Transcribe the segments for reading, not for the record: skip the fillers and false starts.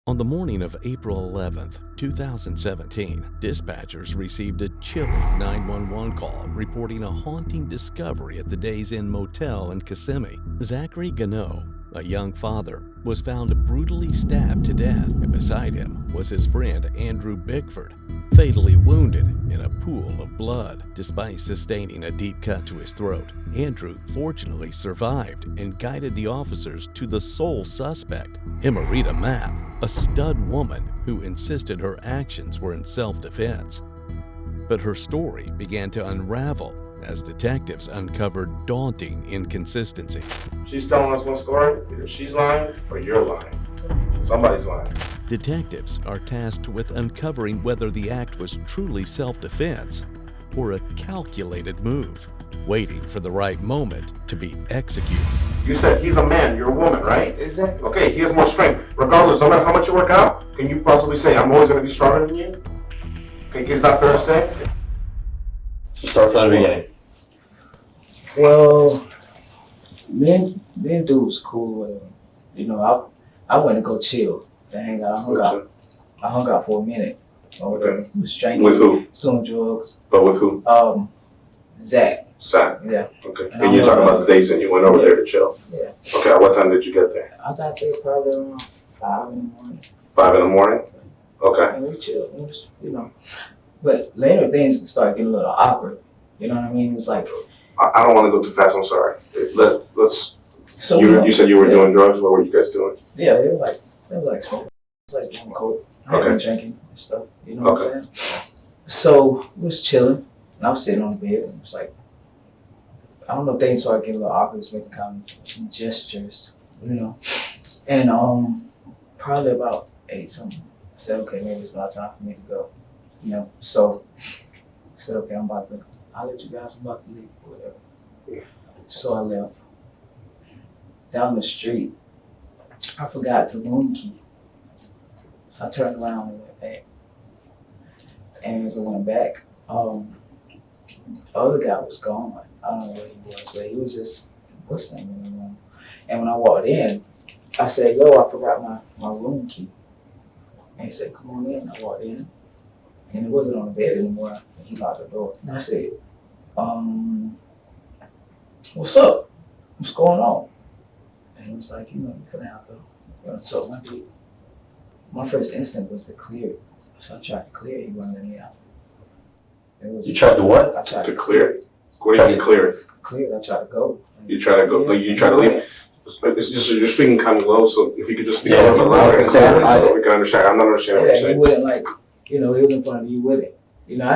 On the morning of April 11th, 2017, dispatchers received a chilling 911 call reporting a haunting discovery at the Days Inn motel in Kissimmee. Zackary Ganoe, a young father, was found brutally stabbed to death, and beside him was his friend Andrew Bickford, fatally wounded in a pool of blood. Despite sustaining a deep cut to his throat, Andrew fortunately survived and guided the officers to the sole suspect, Emerita Mapp, a stud woman who insisted her actions were in self-defense. But her story began to unravel as detectives uncovered daunting inconsistencies. She's telling us one story, either she's lying or you're lying. Somebody's lying. Detectives are tasked with uncovering whether the act was truly self-defense or a calculated move, waiting for the right moment to be executed. You said he's a man, you're a woman, right? Exactly. Okay, he has more strength. Regardless, no matter how much you work out, can you possibly say, I'm always going to be stronger than you? Okay, is that fair to say? Start from the beginning. Well, me and dude was cool with him. You know, I went to go chill, to hang out. I hung out for a minute. Okay. He was drinking. With who? Doing drugs. But with who? Zach. Zach. Yeah. Okay. And you're talking about the days and you went over there to chill? Yeah. Okay, at what time did you get there? I got there probably around 5 in the morning. 5 in the morning? Okay. And we chilled, it was, you know. But later things started getting a little awkward. You know what I mean? It was like, I don't want to go too fast, I'm sorry. Let's. so You said you were doing drugs? What were you guys doing? Yeah, it was like smoking. It was like doing coke. I Okay. been drinking and stuff. You know what I'm saying? So we was chilling, and I was sitting on the bed, and it was like, I don't know, things started getting a little awkward. It was making kind of some gestures, you know. And probably about 8 something. I said, okay, maybe it's about time for me to go. You know, so I said, okay, I'll let you guys, I'm about to leave or whatever. Yeah. So I left. Down the street, I forgot the room key. I turned around and went back. And as I went back, the other guy was gone. I don't know where he was, but he was just, what's the name in the room? And when I walked in, I said, yo, I forgot my room key. And he said, come on in. I walked in, and it wasn't on the bed anymore. And he locked the door. And I said, what's up? What's going on? And he was like, you know, you couldn't have to. So my first instinct was to clear it. So I tried to clear it. He wouldn't let me out. You tried to what? I tried To clear it? What do you mean clear it? clear it. I tried to go. You try to go, like you try to leave? It's just, you're speaking kind of low, so if you could just speak a Yeah, little bit louder, so we can understand. I'm not understanding what Yeah, you're he saying. wouldn't like, you know, he was in front of me, he wouldn't. You know,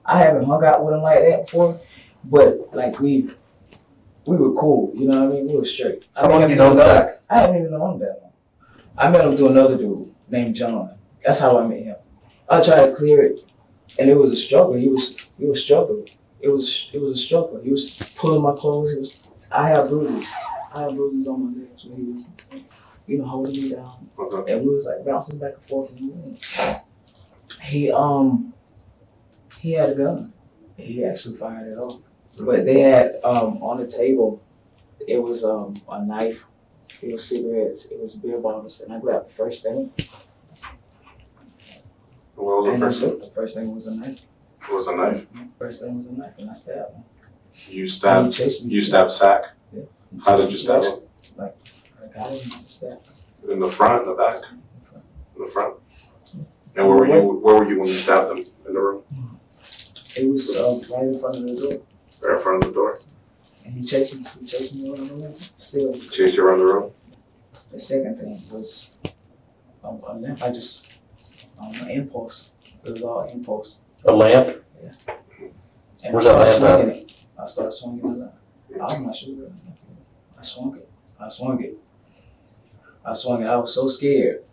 I haven't hung out with him like that before, but like we were cool, you know what I mean? We were straight. How long you know Zach? I haven't even known him that long. I met him through another dude named John. That's how I met him. I tried to clear it, and it was a struggle. He was struggling. It was a struggle. He was pulling my clothes. I have bruises on my legs when he was, you know, holding me down. Okay. And we was like bouncing back and forth in the room. He had a gun. He actually fired it off. But they had on the table, it was a knife, it was cigarettes, it was beer bottles, and I grabbed the first thing. What was the first thing? The first thing was a knife. It was a knife. First thing was a knife, and I stabbed him. You stabbed Zach? Yeah. How did you stab him? Like, I got him and stabbed him. In the front, in the back? In front. In the front. And where were you when you stabbed him in the room? It was right in front of the door. Right in front of the door? And he chased me around the room. Still. He chased you around the room? The second thing was a lamp. I just, an impulse. It was all impulse. A lamp? Yeah. And Where's that lamp at? I started swinging it up. I'm not sure. I swung it. I swung it. I was so scared.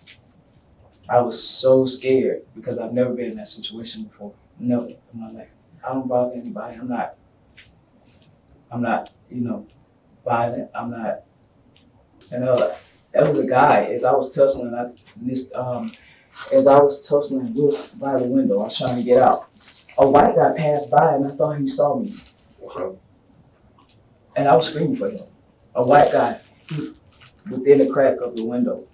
I was so scared because I've never been in that situation before. Never in my life. I don't bother anybody. I'm not, you know, violent. I'm not. And that was a guy. As I was tussling, we was by the window. I was trying to get out. A white guy passed by, and I thought he saw me. Okay. And I was screaming for him. A white guy, within the crack of the window.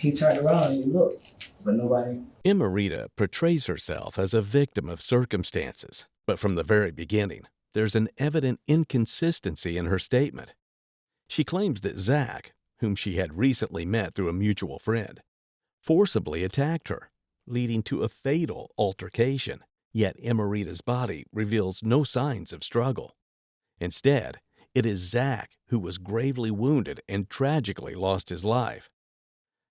he turned around and he looked, but nobody. Emerita portrays herself as a victim of circumstances, but from the very beginning, there's an evident inconsistency in her statement. She claims that Zach, whom she had recently met through a mutual friend, forcibly attacked her, leading to a fatal altercation. Yet Emerita's body reveals no signs of struggle. Instead, it is Zach who was gravely wounded and tragically lost his life.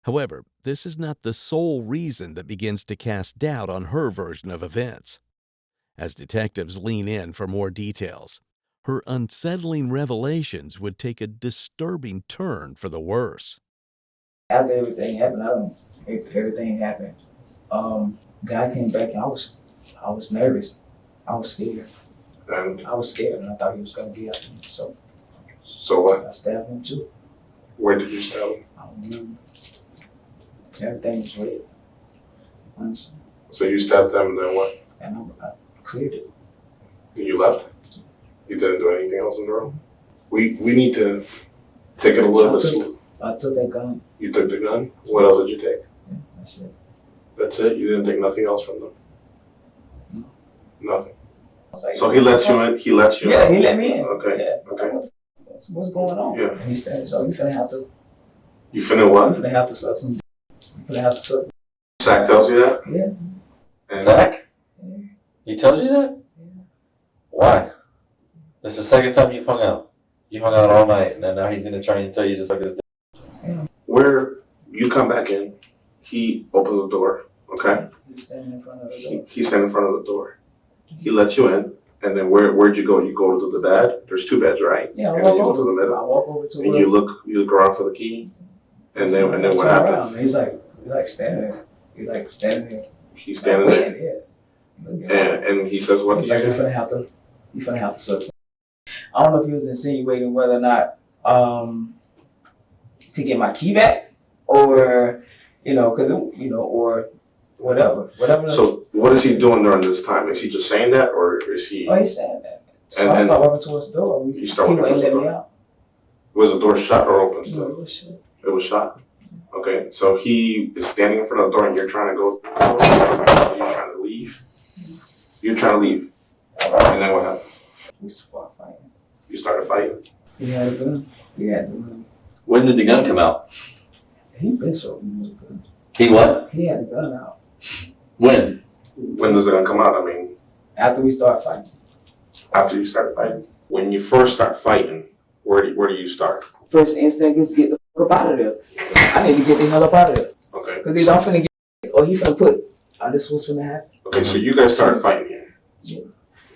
However, this is not the sole reason that begins to cast doubt on her version of events. As detectives lean in for more details, her unsettling revelations would take a disturbing turn for the worse. After everything happened, everything happened. Guy came back and I was nervous. I was scared. And I was scared and I thought he was gonna be after me. So what? I stabbed him too. Where did you stab him? I don't remember. Everything was red. Honestly. So you stabbed them, and then what? And I cleared it. You left? You didn't do anything else in the room? We need to take it a little bit slow. I took that gun. You took the gun? What else did you take? Yeah, that's it. That's it? You didn't take nothing else from them? No. Nothing. I was like, So he lets you in? He lets you in? Yeah, he let me in. Okay. Yeah. Okay. What's going on? Yeah. And he said, so you finna have to. You finna what? You finna have to suck some. You finna have to suck. Zach tells you that? Yeah. And Zach? Yeah. He tells you that? Yeah. Why? This is the second time you've hung out. You hung out all night, and now he's gonna try and tell you to suck his dick. where you come back in, he opens the door, okay? He's standing in front of the door. He's standing in front of the door. He lets you in, and then where'd you go? You go to the bed? There's two beds, right? Yeah, and then you go to the I middle, walk over to and you look around for the key, and then what turn happens? around. He's like standing there. He's like standing there. He's standing there, Yeah. and he says, "What do He's you like, do?" you finna have to suck some. I don't know if he was insinuating whether or not to get my key back, or or whatever. So what is he doing during this time? Is he just saying that, or is he? Oh, he's saying that. So And- I and- start walking towards the door. You start walking He towards wouldn't the let me door. out. Was the door shut or open No, still? it was shit. It was shut. Okay, so he is standing in front of the door, and you're trying to go. You're trying to leave. You're trying to leave, and then what happened? We started fighting. You started fighting. He had a gun. He had the gun. When did the gun come out? He been so he was good. He what? He had the gun out. When? When does it gonna come out? I mean, After we started fighting. after you started fighting. When you first start fighting, where do you start? First instinct is to get the fuck up out of there. I need to get the hell up out of there. Okay. Because he's not finna get, or he finna put, this was finna happen. Okay, so you guys started fighting here. Yeah.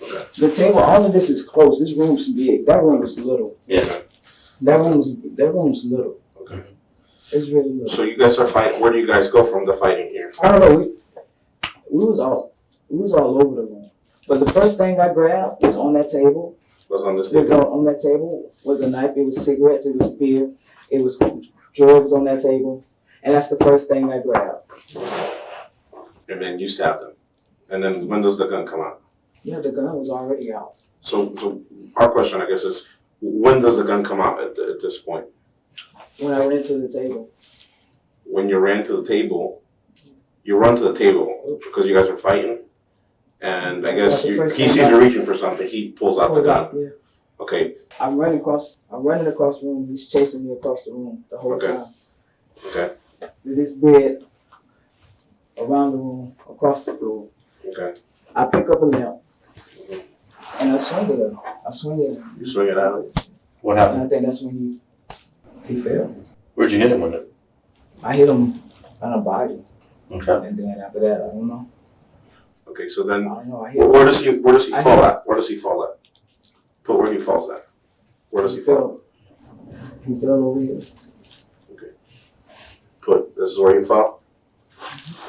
Okay. The table, all of this is close. This room's big. That room is little. Yeah. That room's little. Okay. It's really little. So you guys start fighting. Where do you guys go from the fighting here? I don't know. We was all over the room. But the first thing I grabbed was on that table. Was on this Was table. on that table was a knife. It was cigarettes. It was beer. It was drugs on that table. And that's the first thing I grabbed. And then you stabbed him. And then when does the gun come out? Yeah, the gun was already out. So our question, I guess, is when does the gun come out at this point? When I ran to the table. When you ran to the table, you run to the table because you guys are fighting, and I guess he sees you reaching for something. He pulls out the gun. Yeah. Okay. I'm running across the room. He's chasing me across the room the whole time. Okay. With this bed around the room, across the floor. Okay. I pick up a lamp and I swing it at him. You swing it out. What And happened? I think that's when he fell. Where'd you hit him with it? I hit him on the body. Okay. And then after that, I don't know. Okay. So then, I don't know. I hit him. where does he I fall hit- at? Where does he fall at? Put where he falls at. Where does he fall? He fell over here. Okay. Put this is where he fell.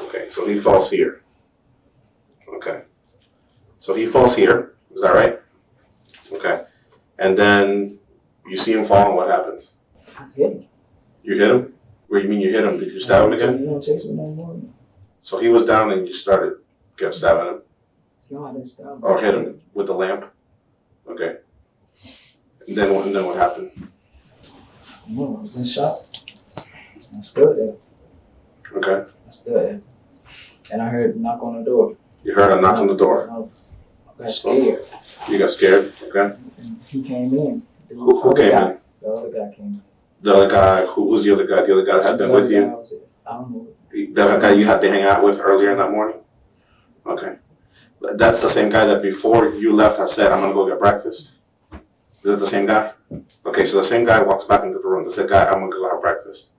Okay. So he falls here. Okay. So he falls here. Is that right? Okay. And then you see him fall, and what happens? I hit him. You hit him? Where you mean you hit him? Did you stab him again? He don't chase me no more. So he was down and you kept stabbing him? No, I didn't stab him. Or hit him with the lamp? Okay. And then what happened? No, I was in shock. I stood there. Okay. I stood, and I heard a knock on the door. You heard a knock on the door. I got scared. You got scared. Okay. And he came in. Who came in? The other guy came in. The other guy. Who was the other guy? The other guy that had been with you. I don't know. The other guy you had to hang out with earlier in that morning. Okay. That's the same guy that before you left had said, "I'm gonna go get breakfast." Is it the same guy? Okay, so the same guy walks back into the room. The same guy, "I'm gonna go have breakfast."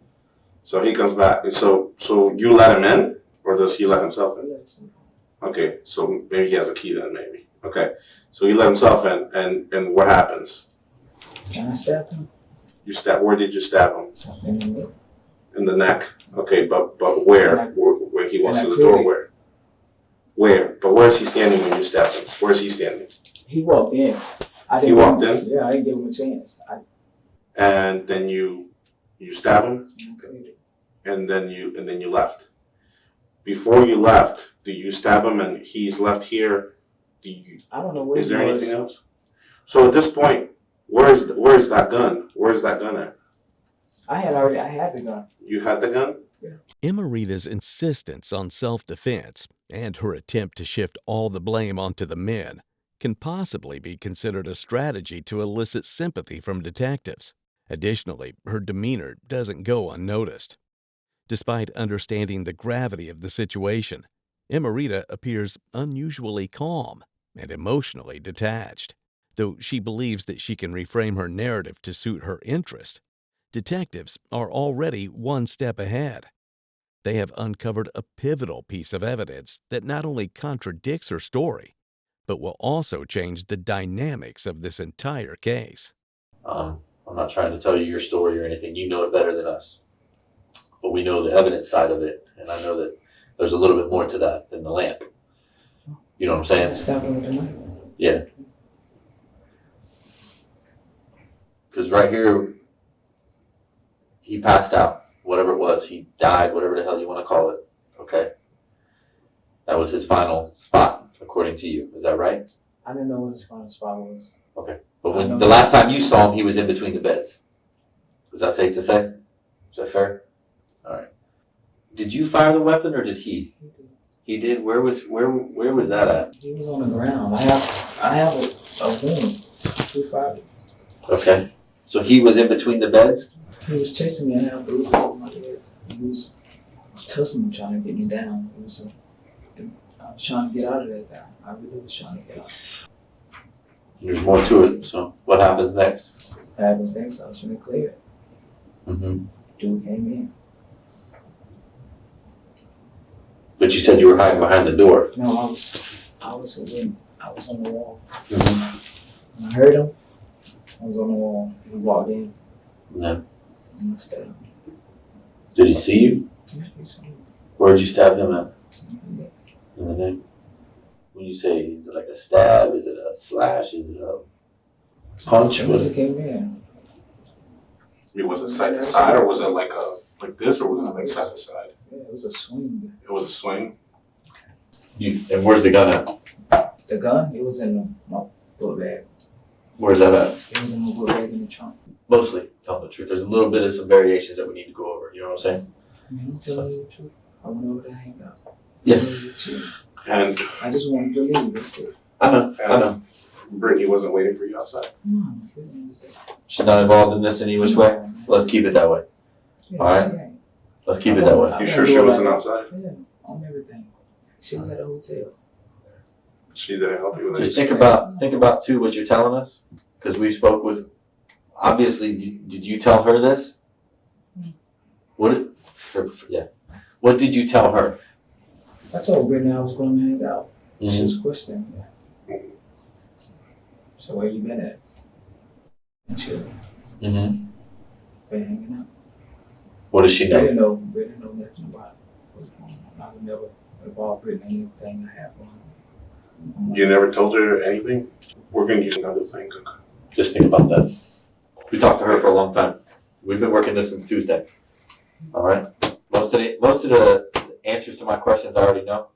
So he comes back. So you let him in, or does he let himself in? Okay, so maybe he has a key then, maybe. Okay, so he let himself in, and what happens? Can I stab him? You stab. Where did you stab him? In the neck. In the neck. Okay, but where? Where he walks through the door? Where? Where? But where is he standing when you stab him? Where is he standing? He walked in. He walked in? Yeah, I didn't give him a chance. And then you stab him? And then you left. Before you left, do you stab him and he's left here? I don't know where is there anything else? So at this point, where's that gun? Where's that gun at? I had the gun. You had the gun? Yeah. Emerita's insistence on self-defense and her attempt to shift all the blame onto the men can possibly be considered a strategy to elicit sympathy from detectives. Additionally, her demeanor doesn't go unnoticed. Despite understanding the gravity of the situation, Emorita appears unusually calm and emotionally detached. Though she believes that she can reframe her narrative to suit her interest, detectives are already one step ahead. They have uncovered a pivotal piece of evidence that not only contradicts her story, but will also change the dynamics of this entire case. I'm not trying to tell you your story or anything. You know it better than us. But we know the evidence side of it, and I know that there's a little bit more to that than the lamp. You know what I'm saying? Yeah. Because right here, he passed out. Whatever it was, he died, whatever the hell you want to call it. Okay? That was his final spot, according to you. Is that right? I didn't know what his final spot was. Okay. But when the last time you saw him, he was in between the beds. Is that safe to say? Is that fair? All right. Did you fire the weapon or did he? He did. Where was that at? He was on the ground. I have a wound. He fired it. Okay. So he was in between the beds? He was chasing me. I had bruises on my leg. He was tussling me, trying to get me down. I was trying to get out of that guy. I really was trying to get out. There's more to it. So what happens next? What happens next? I was trying to clear it. Mm-hmm. Dude came in. But you said you were hiding behind the door. No, I was on the wall. Mm-hmm. When I heard him, I was on the wall. He walked in. No. And I stabbed him. Did he see you? Yeah, he saw me. Where'd you stab him at? Yeah. In the neck? When you say, is it like a stab? Is it a slash? Is it a punch? Once it came in. Was it side to side, or was it like this, or was it like side to side? Yeah, it was a swing. It was a swing. And where's the gun at? The gun? It was in my book bag. Where's that at? It was in my book bag in the trunk. Mostly, tell the truth. There's a little bit of some variations that we need to go over. You know what I'm saying? I'm telling you the truth. I went over there, hang out. Yeah. And I just wanted to leave. That's it. I know. Brittany wasn't waiting for you outside. No, Brittany was there. She's not involved in this any which way? Let's keep it that way. Yeah, All right. she ain't. Let's keep it that way. You sure she wasn't outside? Yeah, on everything. She was at a hotel. She didn't help you with Just this? think about too what you're telling us, because we spoke with. Obviously, did you tell her this? What did you tell her? I told Brittany I was going to hang out. Mm-hmm. She was questioning me. So where you been at? And she been hanging out. What does she know? Brittany know nothing about what's going on. I would never involve Brittany in anything I have going on. You never told her anything? We're going to use another thing. Just think about that. We talked to her for a long time. We've been working this since Tuesday. All right. Most of the answers to my questions I already know.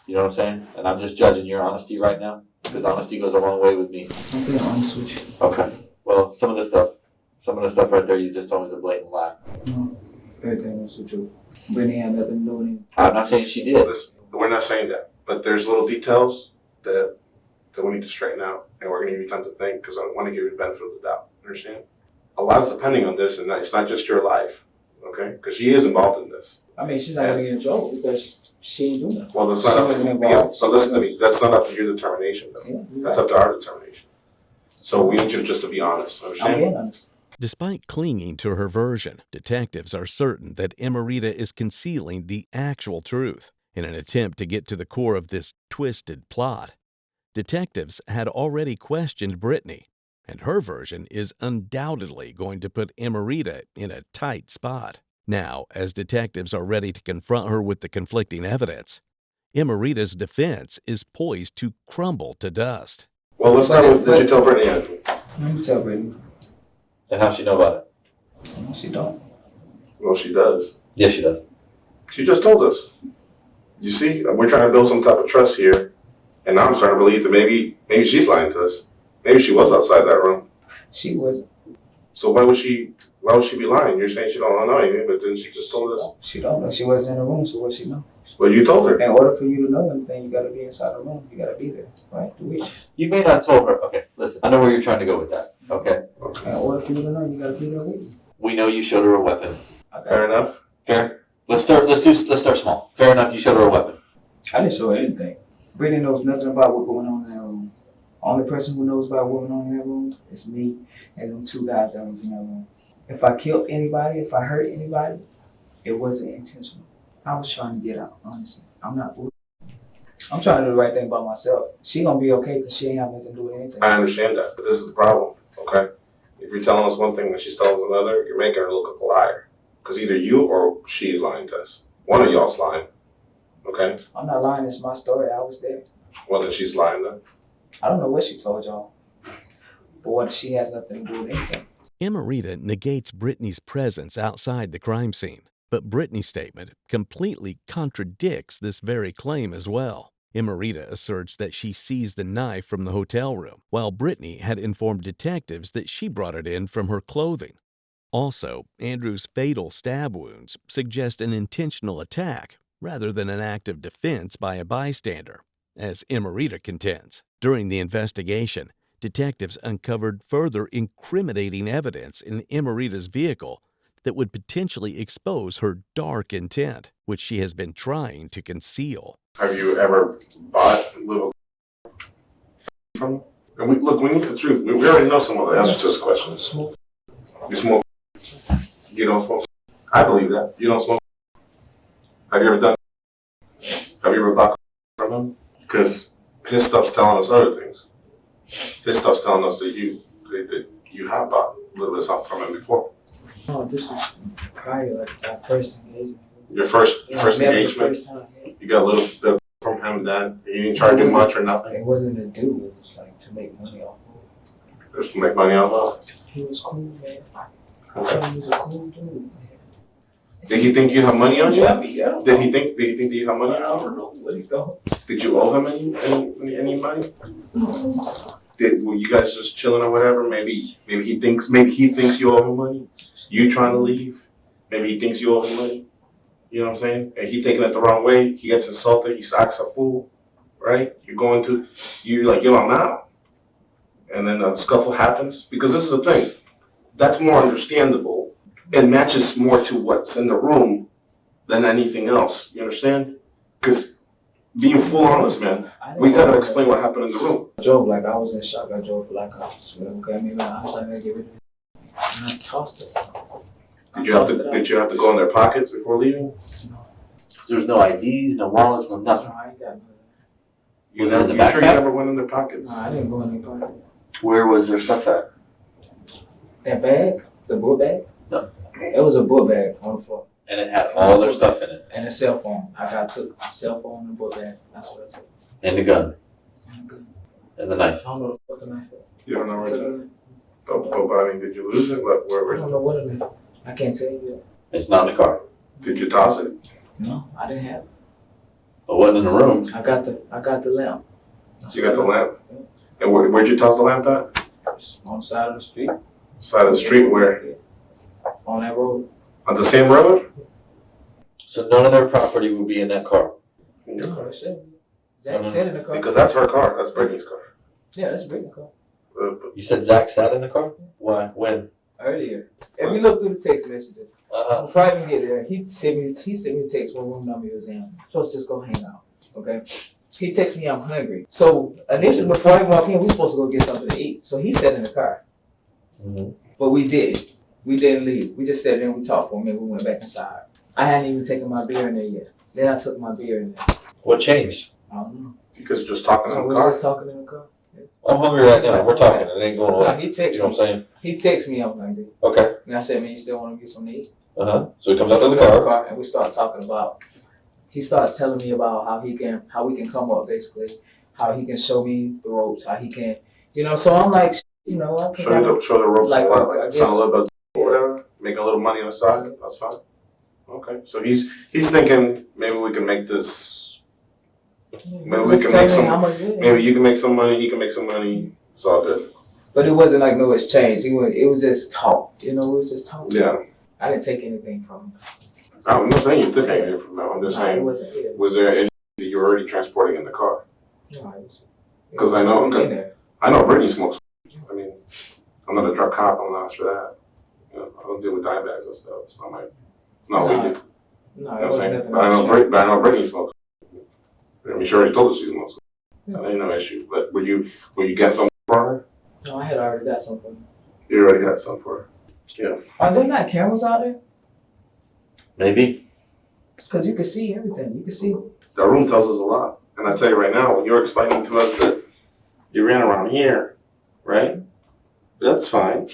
You know what I'm saying? And I'm just judging your honesty right now, because honesty goes a long way with me. I'm being honest with you. Okay. Well, some of the stuff right there you just told me is a blatant lie. No. Everything was the truth. Brittany had nothing to do with it. I'm not saying she did. Listen, we're not saying that, but there's little details that we need to straighten out, and we're going to give you time to think because I want to give you the benefit of the doubt. Understand? A lot's depending on this, and it's not just your life, okay? Because she is involved in this. I mean, she's not gonna get in trouble because she ain't doing nothing. Well, that's not up to you. So listen to me. That's not up to your determination, though. Yeah, That's up to our determination. So we need you just to be honest. I'm Understand? being honest. Despite clinging to her version, detectives are certain that Emerita is concealing the actual truth in an attempt to get to the core of this twisted plot. Detectives had already questioned Brittany, and her version is undoubtedly going to put Emerita in a tight spot. Now, as detectives are ready to confront her with the conflicting evidence, Emerita's defense is poised to crumble to dust. Well, let's start with, did you tell Brittany anything? Let me tell Brittany. And how she know about it? No, she don't. Well, she does. Yes, she does. She just told us. You see, we're trying to build some type of trust here, and now I'm starting to believe that maybe she's lying to us. Maybe she was outside that room. She wasn't. So why would she be lying? You're saying she don't know anything, but then she just told us. She don't know. She wasn't in the room, so what she know? Well, you told her. In order for you to know anything, you gotta be inside the room. You gotta be there, right? Do it. You may not have told her. Okay, listen. I know where you're trying to go with that. Okay. In order for you to know, you gotta be there with you. We know you showed her a weapon. Fair enough. Fair. Let's start small. Fair enough. You showed her a weapon. I didn't show her anything. Brittany knows nothing about what's going on in that room. Only person who knows about what's going on in that room is me and them two guys that was in that room. If I killed anybody, if I hurt anybody, it wasn't intentional. I was trying to get out, honestly. I'm not. I'm trying to do the right thing by myself. She gonna be okay because she ain't have nothing to do with anything. I understand that, but this is the problem, okay? If you're telling us one thing and she's telling us another, you're making her look like a liar. Because either you or she's lying to us. One of y'all's lying, okay? I'm not lying. It's my story. I was there. Well, then she's lying then. I don't know what she told y'all, but what she has nothing to do with anything. Emerita negates Brittany's presence outside the crime scene, but Brittany's statement completely contradicts this very claim as well. Emerita asserts that she seized the knife from the hotel room, while Brittany had informed detectives that she brought it in from her clothing. Also, Andrew's fatal stab wounds suggest an intentional attack rather than an act of defense by a bystander, as Emerita contends. During the investigation, detectives uncovered further incriminating evidence in Emerita's vehicle that would potentially expose her dark intent, which she has been trying to conceal. Have you ever bought little from? And we need the truth. We already know some of the answers to those questions. You smoke. You don't smoke. I believe that. You don't smoke. Have you ever done? Have you ever bought from him? Because his stuff's telling us other things. His stuff's telling us that you have bought a little bit of something from him before. Oh, this was probably like our first engagement. Your first engagement? First time, yeah. You got a little bit from him then? You didn't charge him much or nothing? It wasn't to do, it was like to make money off of it. Just to make money off of? He was cool, man. I thought he was a cool dude, man. Did he think you have money on you? Yeah, Did he think that you have money I on you? don't know what he thought. Did you owe him any money? Were you guys just chilling or whatever? Maybe he thinks you owe him money. You trying to leave? Maybe he thinks you owe him money. You know what I'm saying? And he taking it the wrong way. He gets insulted. He acts a fool, right? You're like, yo, I'm out. And then a scuffle happens because this is the thing. That's more understandable. It matches more to what's in the room than anything else. You understand? Because being full honest, man, we gotta explain what happened in the room. I drove like I was in shock. I drove like I okay, I mean, I was like, I get rid of it. And I tossed it. Did you have to go in their pockets before leaving? No. There's no IDs, no wallets, no nothing. No, I ain't got none. Was that in the You sure you backpack? never went in their pockets? No, I didn't go in their pocket. Where was their stuff at? That bag, the book bag? No. It was a book bag on the floor. And it had all their stuff in it. And a cell phone. I took the cell phone and the book bag. That's what I took. And the gun. I'm good. And the knife. I don't know what the knife is. You don't know where I to. But I mean, did you lose it? Where don't know what it is. I can't tell you yet. It's not in the car. did you toss it? No, I didn't have it. It wasn't in the room. I got the lamp. So you got the lamp. And where'd you toss the lamp at? On the side of the street. Side of the street where? On that road. On the same road? So none of their property will be in that car. No, it shouldn't be. Zach sat in the car. Because that's her car. That's Brittany's car. Yeah, that's Brittany's car. You said Zach sat in the car? Why? When? Earlier. If you look through the text messages, before I even get there, he sent me a text what room number he was in. I'm supposed to just go hang out. Okay? He texted me I'm hungry. So initially before I walked in, we supposed to go get something to eat. So he sat in the car. Mm-hmm. But we didn't. We didn't leave. We just sat there and we talked for a minute. We went back inside. I hadn't even taken my beer in there yet. Then I took my beer in there. What changed? I don't know. Because you're just talking So in we the car. just talking in the car. I'm hungry right now. We're talking. It ain't going No, away. he You texted know what I'm me. saying? He texted me I'm hungry. Okay. And I said, man, you still want to get something to eat? So he comes out So of we the got in car. and we started talking about. He started telling me about how we can come up basically, how he can show me the ropes, how he can, So I'm like, I can Show the ropes like, and what? I Like guess- sound a little bit or whatever? Make a little money on the side? That's fine. Okay. So he's thinking maybe we can make this, maybe we can make some, maybe you can make some money, he can make some money. It's all good. But it wasn't like no exchange. It was just talk. It was just talk. Yeah. I didn't take anything from him. I'm not saying you took anything from that. I'm just No, it saying, wasn't it. was there anything that you were already transporting in the car? No, it was. 'Cause I know- We in there. I know Brittany smokes. I mean, I'm not a drug cop. I'm not for that. I don't deal with dime bags and stuff. It's not my. No, we do. No, You it know what I'm wasn't saying? nothing. But I know else. Brittany smokes. I mean, she already told us she smokes. That ain't no issue. But will you get something for her? No, I had already got something. You already got something for her. Yeah. Are there not cameras out there? Maybe. Because you can see everything. You can see. The room tells us a lot. And I tell you right now, when you're explaining to us that you ran around here, right? That's fine.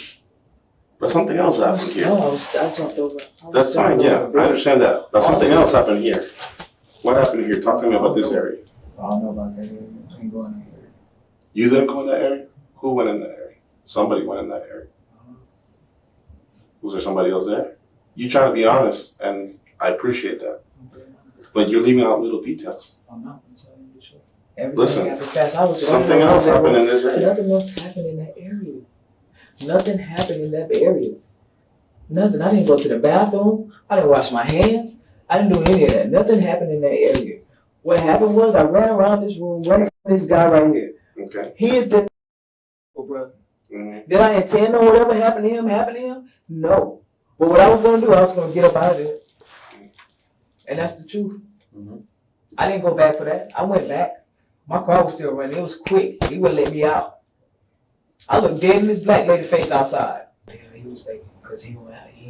But something else happened here. No, I jumped over. That's fine, yeah. I understand that. But something else happened here. What happened here? Talk to me about this area. I don't know about that area. I ain't going in here. You didn't go in that area? Who went in that area? Somebody went in that area. Was there somebody else there? You trying to be honest, and I appreciate that. But you're leaving out little details. I'm not. I'm telling you the truth. Everything Listen, happened fast. I was something else happened in this area. Nothing else happened in that area. Nothing happened in that area. Nothing. I didn't go to the bathroom. I didn't wash my hands. I didn't do any of that. Nothing happened in that area. What happened was I ran around this room, running from this guy right here. Okay. He is the brother. Mm-hmm. Did I intend on whatever happened to him? No. But what I was going to do, I was going to get up out of there. And that's the truth. Mm-hmm. I didn't go back for that. I went back. My car was still running. It was quick. He wouldn't let me out. I looked dead in this black lady face outside. Yeah, he was thinking, because he ain't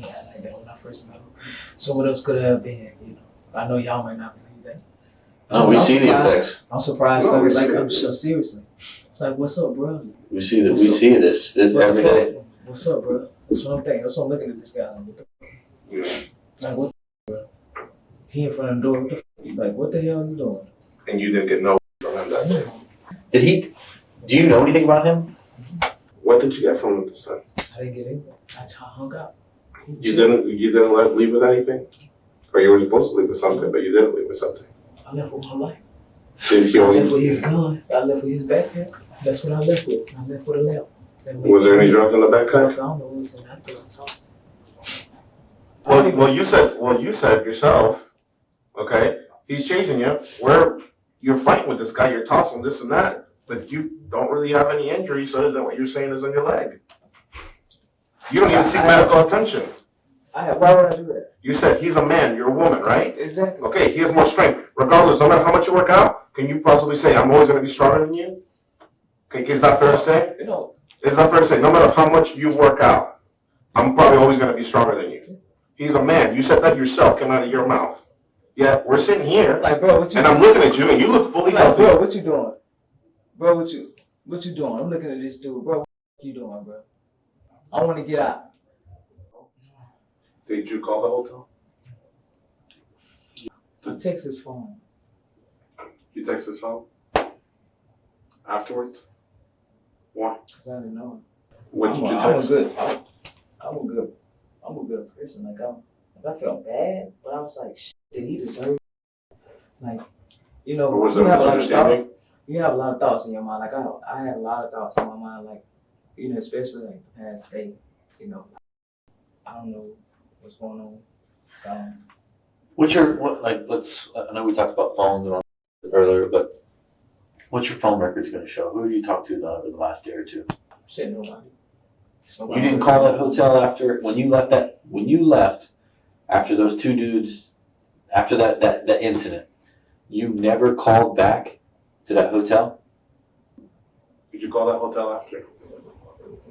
like that when I first met him. So what else could it have been? I know y'all might not believe that. No, we I'm see the surprised. effects. I'm surprised. No, we Like, see I'm it. so seriously. It's like, what's up, bro? We see that. We see this What the every day. fuck? What's up, bro? That's what I'm thinking. That's what I'm looking at this guy. Like, what the Yeah. Like, what the bro? He in front of the door. What the like, what the hell are you doing? And you didn't get no from him that day. Do you know anything about him? What did you get from him this time? I didn't get anything. I hung up. You didn't leave with anything? Or you were supposed to leave with something, but you didn't leave with something. I left with my life. Did he I only, left with his gun. I left with his backpack. That's what I left with. I left with a lamp. was there any drugs in the I backpack? don't know what was in that. I tossed it. Well, you said yourself, okay, he's chasing you. You're fighting with this guy, you're tossing this and that, but you don't really have any injuries, so that what you're saying is on your leg. You don't even seek medical attention. Why would I do that? You said he's a man, you're a woman, right? Exactly. Okay, he has more strength. Regardless, no matter how much you work out, can you possibly say, I'm always going to be stronger than you? Okay, is that fair to say? Is that fair to say? No matter how much you work out, I'm probably always going to be stronger than you. He's a man. You said that yourself, came out of your mouth. Yeah, we're sitting here, Like, bro, what you and I'm looking at you, and you look fully like, healthy. bro, what you doing? Bro, what you doing? I'm looking at this dude, bro. What you doing, bro? I want to get out. Did you call the hotel? I text his phone. You text his phone? Afterwards? Why? Cause I didn't know him. What did you I'm a text? good person. Like I felt bad, but I was like, shit, did he deserve it? Like, Or was you there have a lot of thoughts. misunderstanding? You have a lot of thoughts in your mind. Like I had a lot of thoughts in my mind. Like, especially like the past day. I don't know what's going on I know we talked about phones and all that earlier, but what's your phone records gonna show? Who you talked to the last day or two? Said nobody. You didn't call that hotel when you left after those two dudes, after that incident, you never called back to that hotel? Did you call that hotel after?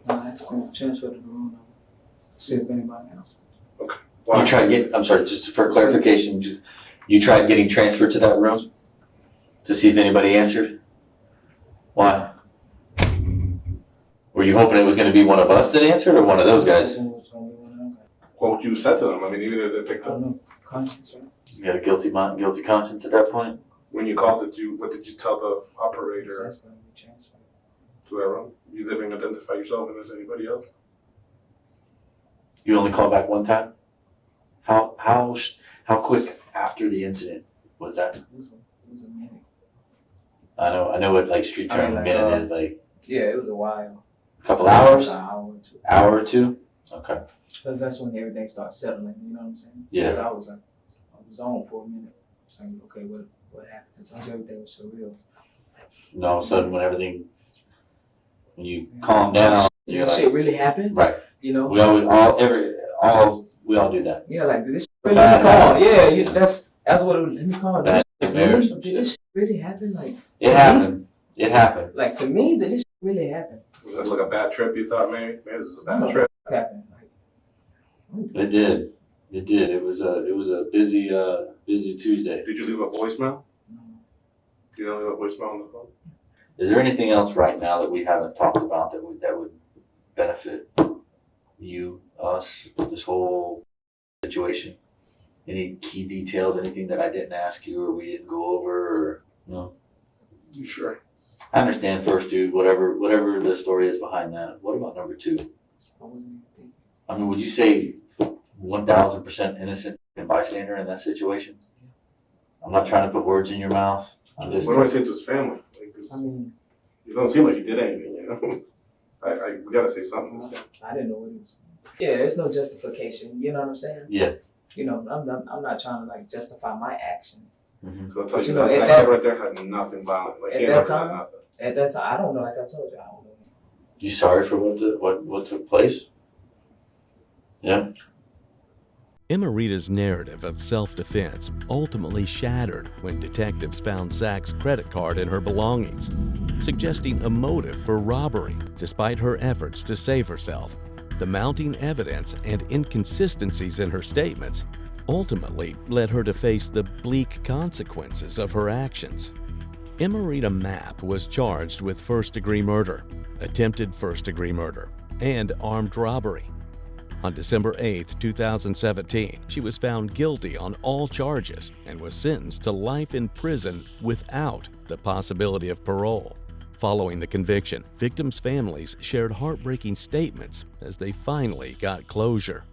I asked them to transfer to the room. See if anybody else. Why? You tried I'm sorry, just for clarification, you tried getting transferred to that room to see if anybody answered? Why? Were you hoping it was going to be one of us that answered or one of those guys? What would you have said to them? I mean, even if they picked I up. don't know. Conscience, right? You got a guilty conscience at that point? When you called, what did you tell the operator That's gonna be transferred. to that room? You didn't identify yourself and as anybody else? You only called back one time? How quick after the incident was that? It was a minute. I know what like street term minute is, like Yeah, it was a while. a couple hours? An hour or two. Hour or two? Okay. Because that's when everything starts settling, you know what I'm saying? Yeah. Because I was on for a minute, saying, okay, what happened? Because everything was surreal. And all of a sudden when you calm down, you're This like, shit really happened? right. You know? We all do that. Yeah, like, did this shit Bad really call? habit. Yeah, that's what it was. Let me call. Bad nightmare or some Did this shit really happen? Like, It happened. It happened. like to me, did this shit really happen? Was it like a bad trip you thought, man, this is a I don't bad know trip? what happened. Like, It did. It did. It was a busy Tuesday. Did you leave a voicemail? no. You don't leave a voicemail on the phone? Is there anything else right now that we haven't talked about that would benefit you, us, this whole situation? Any key details, anything that I didn't ask you or we didn't go over, or no? You sure? I understand first, dude, whatever the story is behind that. What about number two? I wasn't even thinking. I mean, would you say 1,000% innocent and bystander in that situation? I'm not trying to put words in your mouth. I'm just. What do I say to his family? Like, 'cause I mean, it doesn't seem like he did anything, you know? We gotta say something. I didn't know what it was. Yeah, there's no justification. You know what I'm saying? Yeah. You know, I'm not trying to like justify my actions. Mm-hmm. So I'll tell But you you know, that at kid that- right there had nothing violent. Like, at he that never time- had nothing. At that time, I don't know. Like I told you, I don't know. You sorry for what took place? Yeah. Emerita's narrative of self-defense ultimately shattered when detectives found Zach's credit card and her belongings, suggesting a motive for robbery despite her efforts to save herself. The mounting evidence and inconsistencies in her statements ultimately led her to face the bleak consequences of her actions. Emerita Mapp was charged with first-degree murder, attempted first-degree murder, and armed robbery. On December 8, 2017, she was found guilty on all charges and was sentenced to life in prison without the possibility of parole. Following the conviction, victims' families shared heartbreaking statements as they finally got closure.